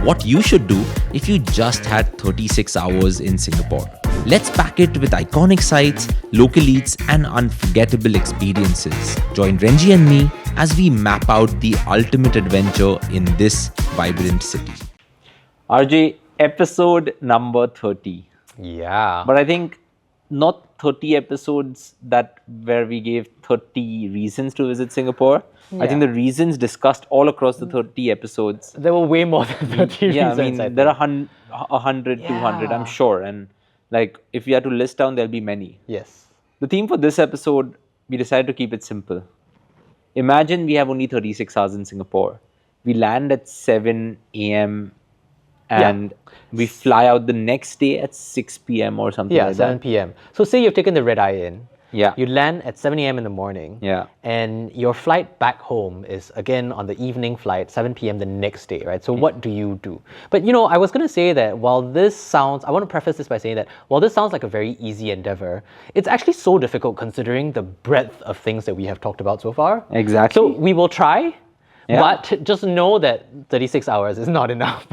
What you should do if you just had 36 hours in Singapore. Let's pack it with iconic sites, local eats, and unforgettable experiences. Join Renjie and me as we map out the ultimate adventure in this vibrant city. RJ, episode number 30. Yeah. But I think not 30 episodes that where we gave 30 reasons to visit Singapore. I think the reasons discussed all across the 30 episodes. There were way more than 30 reasons. I mean, there are 100, 200, I'm sure. And like, if we had to list down, there'll be many. Yes. The theme for this episode, we decided to keep it simple. Imagine we have only 36 hours in Singapore. We land at 7 a.m. and we fly out the next day at 6 p.m. or something like that. 7 p.m. So say you've taken the red eye in. Yeah. You land at 7 a.m. in the morning. Yeah. And your flight back home is again on the evening flight, 7 p.m. the next day, right? So what do you do? But I was going to say that I want to preface this by saying that while this sounds like a very easy endeavor, it's actually so difficult considering the breadth of things that we have talked about so far. Exactly. So we will try, but just know that 36 hours is not enough.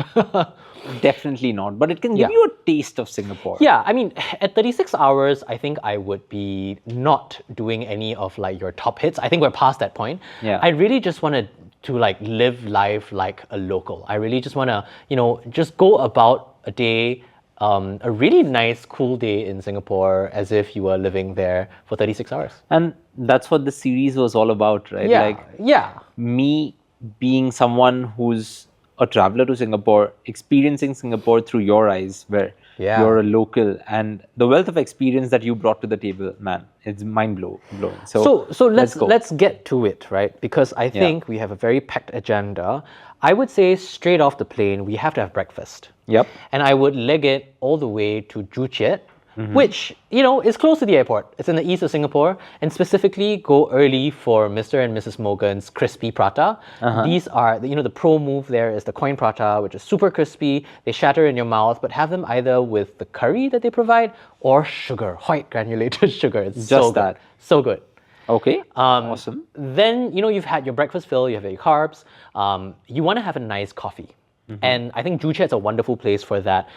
Definitely not. But it can give you a taste of Singapore. Yeah, I mean, at 36 hours, I think I would be not doing any of like your top hits. I think we're past that point. Yeah. I really just want to like live life like a local. I really just want to, just go about a day, a really nice, cool day in Singapore as if you were living there for 36 hours. And that's what the series was all about, right? Yeah. Me being someone who's a traveler to Singapore, experiencing Singapore through your eyes, where you're a local, and the wealth of experience that you brought to the table, man, it's mind-blowing. So let's get to it, right? Because I think we have a very packed agenda. I would say straight off the plane, we have to have breakfast. Yep. And I would leg it all the way to Joo Chiat, which, is close to the airport. It's in the east of Singapore, and specifically go early for Mr. and Mrs. Mohgan's crispy Prata. These are, the pro move there is the coin Prata, which is super crispy. They shatter in your mouth, but have them either with the curry that they provide or sugar, white granulated sugar. It's just that. So good. Okay, awesome. Then, you've had your breakfast fill, you have your carbs. You want to have a nice coffee. And I think Joo Chiat's a wonderful place for that.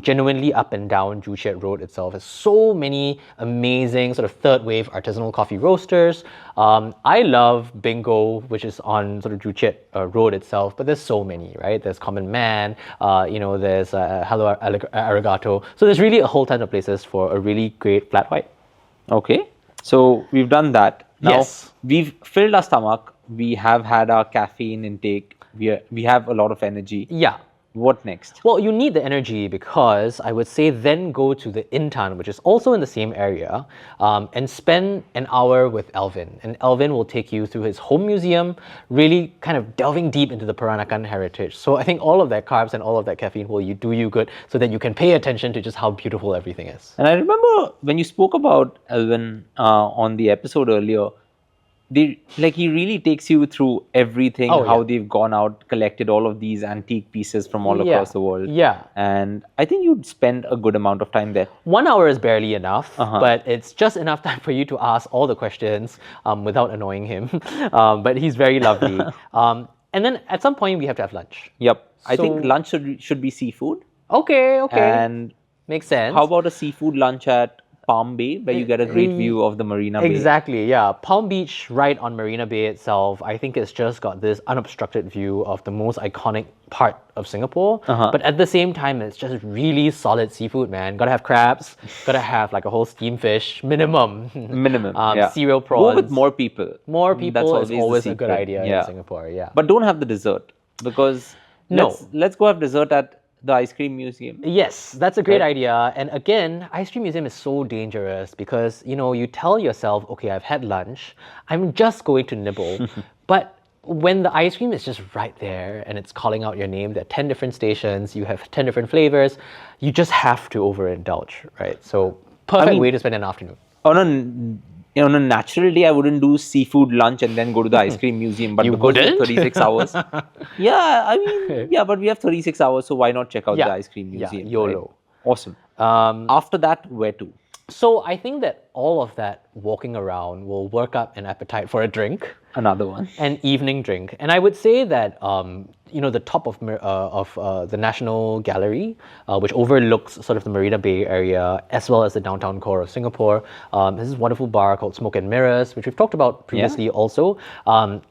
Genuinely up and down Joo Chiat Road itself has so many amazing sort of third wave artisanal coffee roasters. I love Bingo, which is on sort of Joo Chiat Road itself, but there's so many, right? There's Common Man, there's Hello Arigato. So there's really a whole ton of places for a really great flat white. Okay, so we've done that. Now, Yes. we've filled our stomach. We have had our caffeine intake. We have a lot of energy. Yeah. What next? Well, you need the energy because I would say then go to the Intan, which is also in the same area, and spend an hour with Elvin. And Elvin will take you through his home museum, really kind of delving deep into the Peranakan heritage. So I think all of that carbs and all of that caffeine will do you good so that you can pay attention to just how beautiful everything is. And I remember when you spoke about Elvin on the episode earlier, he really takes you through everything, how they've gone out, collected all of these antique pieces from all across the world. Yeah. And I think you'd spend a good amount of time there. 1 hour is barely enough, but it's just enough time for you to ask all the questions without annoying him. But he's very lovely. And then at some point, we have to have lunch. Yep. I think lunch should be seafood. Okay. And makes sense. How about a seafood lunch at Palm Bay, where you get a great view of the Marina Bay? Exactly, yeah. Palm Beach, right on Marina Bay itself, I think it's just got this unobstructed view of the most iconic part of Singapore. But at the same time, it's just really solid seafood, man. Gotta have crabs, gotta have like a whole steamed fish, minimum. Cereal prawns. Go with more people. More people That's is always a good idea in Singapore, But don't have the dessert, because let's go have dessert at the ice cream museum. Yes, that's a great idea. And again, ice cream museum is so dangerous because, you tell yourself, okay, I've had lunch, I'm just going to nibble. But when the ice cream is just right there and it's calling out your name, there are 10 different stations, you have 10 different flavors, you just have to overindulge, right? So perfect way to spend an afternoon. On a natural day, I wouldn't do seafood lunch and then go to the ice cream museum. But You because wouldn't? 36 hours. But we have 36 hours, so why not check out the ice cream museum? YOLO. Right? Awesome. After that, where to? So I think that all of that walking around will work up an appetite for a drink. Another one. An evening drink. And I would say that the top of the National Gallery, which overlooks sort of the Marina Bay area as well as the downtown core of Singapore, there's this wonderful bar called Smoke and Mirrors, which we've talked about previously also.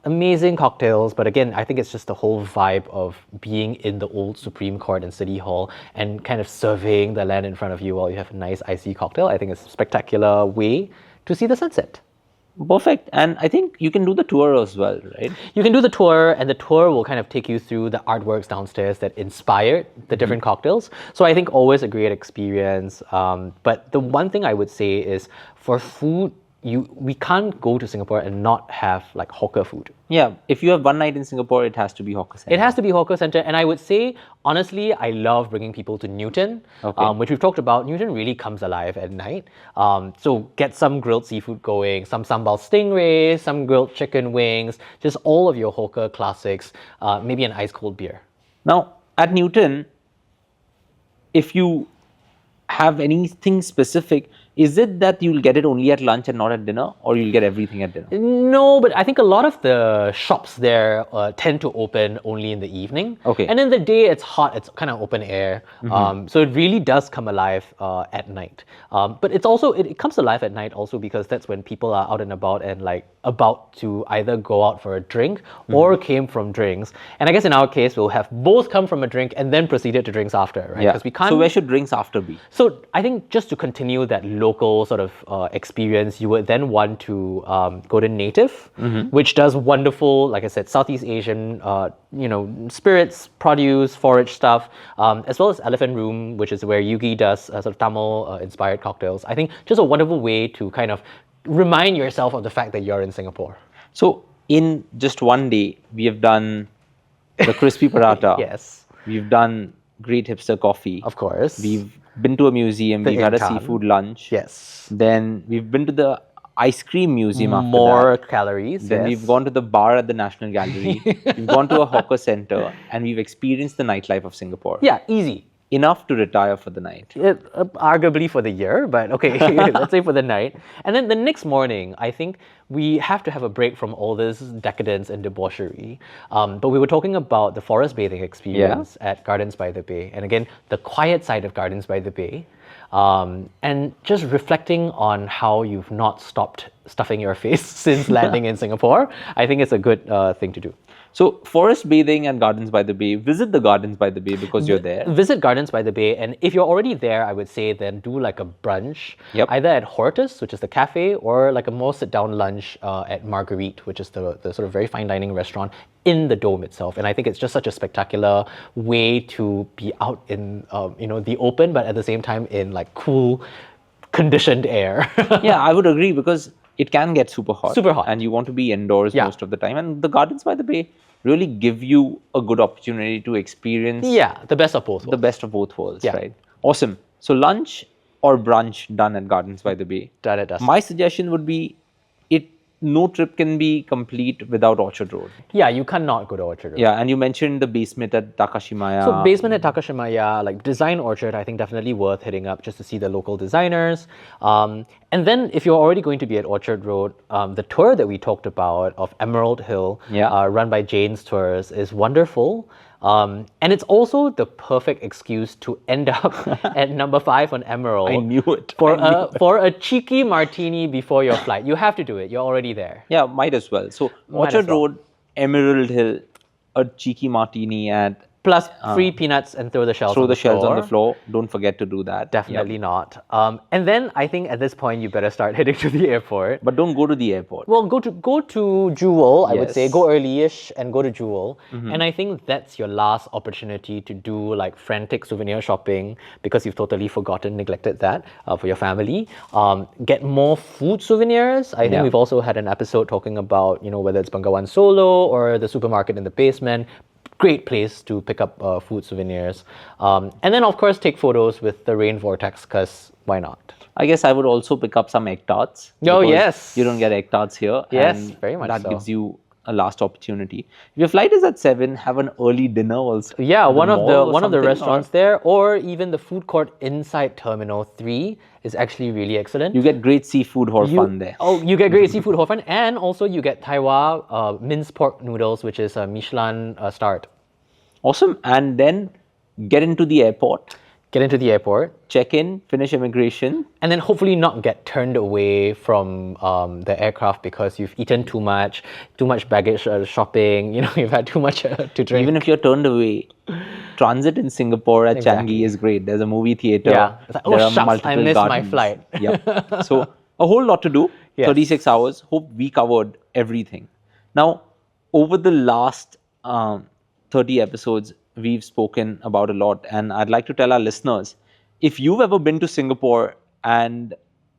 Amazing cocktails, but again, I think it's just the whole vibe of being in the old Supreme Court and City Hall and kind of surveying the land in front of you while you have a nice icy cocktail. I think it's a spectacular way to see the sunset. Perfect. And I think you can do the tour as well, right? You can do the tour, and the tour will kind of take you through the artworks downstairs that inspired the different cocktails. So I think always a great experience. But the one thing I would say is for food, we can't go to Singapore and not have like hawker food. Yeah, if you have one night in Singapore, it has to be hawker center. It has to be hawker center, and I would say honestly, I love bringing people to Newton, which we've talked about. Newton really comes alive at night. So get some grilled seafood going, some sambal stingrays, some grilled chicken wings, just all of your hawker classics. Maybe an ice cold beer. Now at Newton, if you have anything specific, is it that you'll get it only at lunch and not at dinner, or you'll get everything at dinner? No, but I think a lot of the shops there tend to open only in the evening. Okay. And in the day, it's hot, it's kind of open air. So it really does come alive at night. But it's also, it comes alive at night also because that's when people are out and about and like about to either go out for a drink or came from drinks. And I guess in our case, we'll have both come from a drink and then proceeded to drinks after, right? Yeah. Because we can't. So where should drinks after be? So I think just to continue that local sort of experience, you would then want to go to Native, which does wonderful, like I said, Southeast Asian, spirits, produce, forage stuff, as well as Elephant Room, which is where Yugi does sort of Tamil-inspired cocktails. I think just a wonderful way to kind of remind yourself of the fact that you're in Singapore. So in just one day, we have done the crispy paratha. Yes. We've done great hipster coffee. Of course. We've been to a museum. We've had a Intan. seafood lunch. Yes. Then we've been to the ice cream museum after More that. calories. Then yes. we've gone to the bar at the National Gallery. We've gone to a hawker center, and we've experienced the nightlife of Singapore. Yeah, easy. Enough to retire for the night. Arguably for the year, but okay, let's say for the night. And then the next morning, I think we have to have a break from all this decadence and debauchery. But we were talking about the forest bathing experience at Gardens by the Bay. And again, the quiet side of Gardens by the Bay. And just reflecting on how you've not stopped stuffing your face since landing in Singapore, I think it's a good thing to do. So forest bathing and Gardens by the Bay, visit the Gardens by the Bay because you're there. Visit Gardens by the Bay, and if you're already there, I would say then do like a brunch, either at Hortus, which is the cafe, or like a more sit-down lunch at Marguerite, which is the sort of very fine dining restaurant in the dome itself. And I think it's just such a spectacular way to be out in the open, but at the same time in like cool, conditioned air. Yeah, I would agree because it can get super hot. Super hot. And you want to be indoors most of the time. And the Gardens by the Bay really give you a good opportunity to experience the best of both worlds. The best of both worlds, right? Awesome. So lunch or brunch done at Gardens by the Bay. Done at dusk. My suggestion would be no trip can be complete without Orchard Road. Yeah, you cannot go to Orchard Road. Yeah, and you mentioned the basement at Takashimaya. So basement at Takashimaya, like Design Orchard, I think definitely worth hitting up just to see the local designers. And then if you're already going to be at Orchard Road, the tour that we talked about of Emerald Hill, run by Jane's Tours, is wonderful. And it's also the perfect excuse to end up at number 5 on Emerald. I knew it. For a cheeky martini before your flight. You have to do it. You're already there. Yeah, might as well. So Orchard Road, Emerald Hill, a cheeky martini at... Plus free peanuts and throw the shells on the floor. Throw the shells on the floor. Don't forget to do that. Definitely not. And then I think at this point you better start heading to the airport. But don't go to the airport. Well, go to Jewel, I would say. Go early-ish and go to Jewel. And I think that's your last opportunity to do like frantic souvenir shopping because you've totally neglected that for your family. Get more food souvenirs. I think we've also had an episode talking about, whether it's Bengawan Solo or the supermarket in the basement. Great place to pick up food souvenirs. And then, of course, take photos with the rain vortex because why not? I guess I would also pick up some egg tarts. Oh, yes. You don't get egg tarts here. Yes, and very much so. That gives you a last opportunity. If your flight is at 7, have an early dinner also. Yeah, at the one of the mall or one of the something, restaurants there, or even the food court inside Terminal 3 is actually really excellent. You get great seafood hor fun there. Oh, you get great seafood hor fun, and also you get Taiwan minced pork noodles, which is a Michelin starred. Awesome. And then get into the airport, Get into the airport, check in, finish immigration. and then hopefully not get turned away from the aircraft because you've eaten too much baggage shopping. You know, you've had too much to drink. Even if you're turned away, transit in Singapore at Exactly. Changi is great. There's a movie theater. Yeah. It's like, oh, there are shucks, multiple I missed my gardens. flight. Yeah. So a whole lot to do. Yes. 36 hours. Hope we covered everything. Now, over the last 30 episodes, we've spoken about a lot. And I'd like to tell our listeners, if you've ever been to Singapore and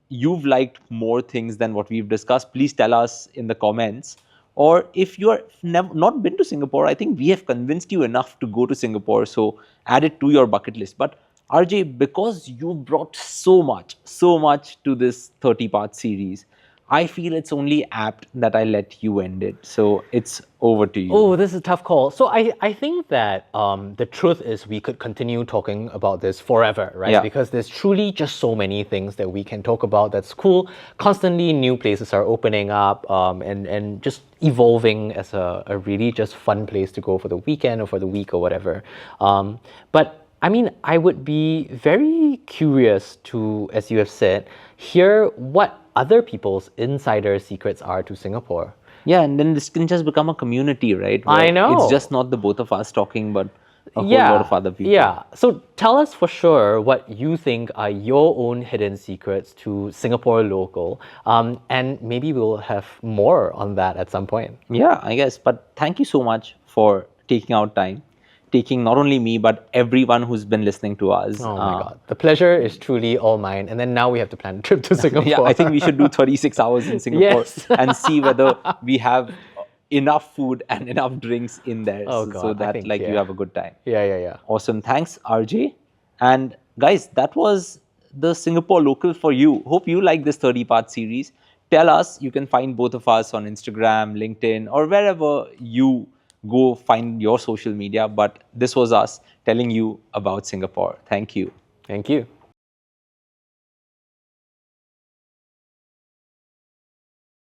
you've liked more things than what we've discussed, please tell us in the comments. Or if you're not been to Singapore, I think we have convinced you enough to go to Singapore. So add it to your bucket list. But RJ, because you brought so much to this 30-part series, I feel it's only apt that I let you end it. So it's over to you. Oh, this is a tough call. So I think that the truth is we could continue talking about this forever, right? Yeah. Because there's truly just so many things that we can talk about that's cool. Constantly new places are opening up and just evolving as a really just fun place to go for the weekend or for the week or whatever. But I mean, I would be very curious to, as you have said, hear what other people's insider secrets are to Singapore. Yeah, and then this can just become a community, right? I know. It's just not the both of us talking, but a whole lot of other people. Yeah. So tell us for sure what you think are your own hidden secrets to Singapore local. And maybe we'll have more on that at some point. Yeah, I guess. But thank you so much for taking out time, taking not only me, but everyone who's been listening to us. Oh my God. The pleasure is truly all mine. And then now we have to plan a trip to Singapore. Yeah, I think we should do 36 hours in Singapore Yes. and see whether we have enough food and enough drinks in there Oh God, so I that think, you yeah. have a good time. Yeah. Awesome. Thanks, RJ. And guys, that was the Singapore Local for you. Hope you like this 30-part series. Tell us. You can find both of us on Instagram, LinkedIn, or wherever you go find your social media. But this was us telling you about Singapore. Thank you. Thank you.